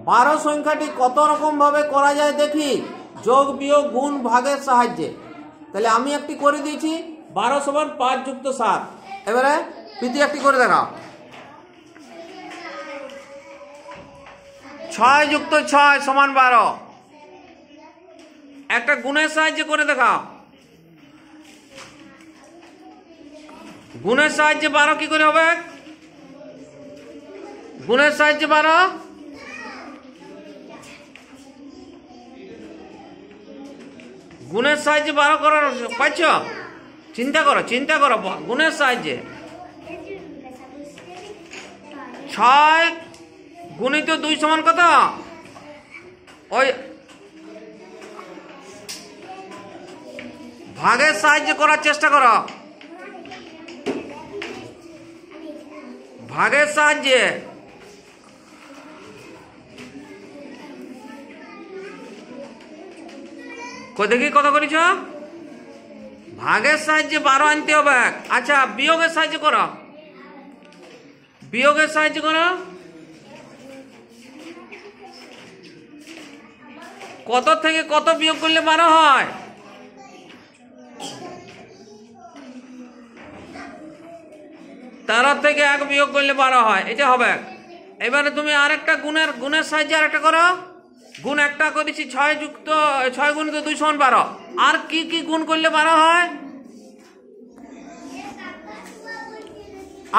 12 সংখ্যাটি কত রকম ভাবে করা যায় দেখি যোগ বিয়োগ গুণ ভাগের সাহায্যে। তাহলে আমি একটি করে দিয়েছি 12 সমান 5 যুক্ত 7। এবারে প্রীতি একটি করে দেখাও। 6 যুক্ত 6 সমান 12। একটা গুণের সাহায্যে করে দেখাও। গুণের সাহায্যে 12 কি করে হবে? গুণের সাহায্যে 12 গুণের সাহায্যে 12 করার পাচ্ছ? চিন্তা করো গুণের সাহায্যে 6 গুণিত 2 সমান কত? ওই ভাগের সাহায্যে করার চেষ্টা করো। ভাগের সাহায্যে দেখি কত করেছ? ভাগের সাহায্যে 12 আনতে হবে। আচ্ছা বিয়োগের সাহায্যে করো। বিয়োগের সাহায্যে করো। কত থেকে কত বিয়োগ করলে 12 হয়? 13 থেকে 1 বিয়োগ করলে 12 হয়। এটা হবে। এবারে তুমি আরেকটা গুণের সাহায্যে আরেকটা করো। গুণ একটা করেছি 6 গুণিত 2 সমান 12। আর কি কি গুণ করলে 12 হয়?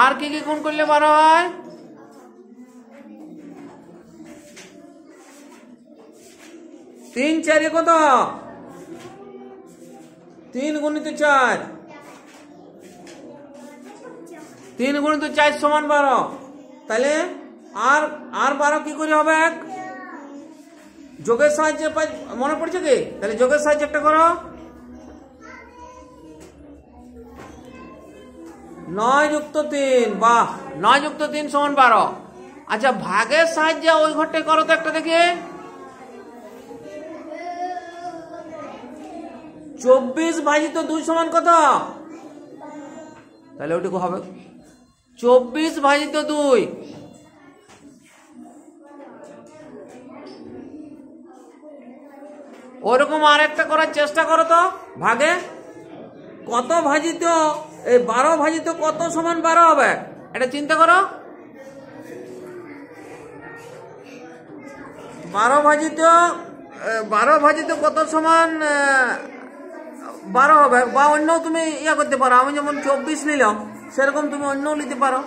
আর কি কি গুণ করলে 12 হয়? 3 4 কত? 3 গুণিত 4। 3 গুণিত 4 সমান 12। তাহলে আর 12 কি করে হবে? যোগের সাহায্যে মনে পড়ছে কি? তাহলে যোগের সাহায্যে একটা করো। 9 যুক্ত 3। বাহ, 9 যুক্ত 3 সমান 12। আচ্ছা ভাগের সাহায্যে ওই ঘরটাই করো তো একটা দেখি। 24 ভাজিত 2 সমান কত? তাহলে ওটুকু হবে 24 ভাজিত 2। ওরকম আরেকটা করার চেষ্টা করো তো। ভাগে কত ভাজিত 12 ভাজিত কত সমান 12 হবে? এটা চিন্তা করো। 12 ভাজিত কত সমান 12 হবে? বা অন্য তুমি ইয়া করতে পারো। আমি যেমন 24 নিলাম সেরকম তুমি অন্য নিতে পারো।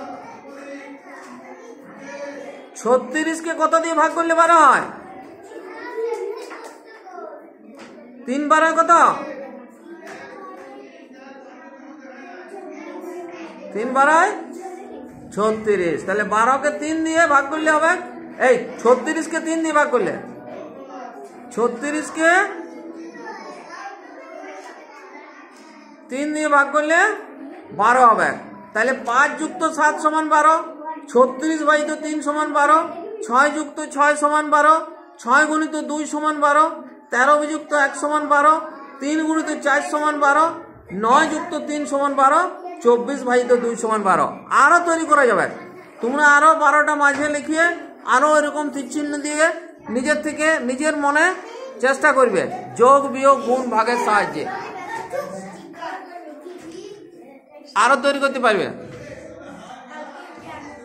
36 কে কত দিয়ে ভাগ করলে 12 হয়? 3 12 কত? 3 12 36। তাহলে 12 কে 3 দিয়ে ভাগ করলে হবে। এই 36 কে 3 দিয়ে ভাগ করলে 36 কে 3 দিয়ে ভাগ করলে 12 হবে। তাহলে 5 যুক্ত 7 সমান 12। 36 ভাজিত 3 সমান 12। 6 যুক্ত 6 সমান 12। 6 গুণিত 2 সমান 12। 13 বিযুক্ত 1 সমান 12। 3 গুণিত 4 সমান 12। 9 যুক্ত 3 সমান 12। 24 ভাজিত 2 সমান 12। আরো তৈরি করা যাবে। তোমরা আরো 12টা মাঝে লিখিয়ে আরো এরকম তীর চিহ্ন দিয়ে নিজের থেকে নিজের মনে চেষ্টা করবে যোগ বিয়োগ গুণ ভাগের সাহায্যে আরো তৈরি করতে পারবে।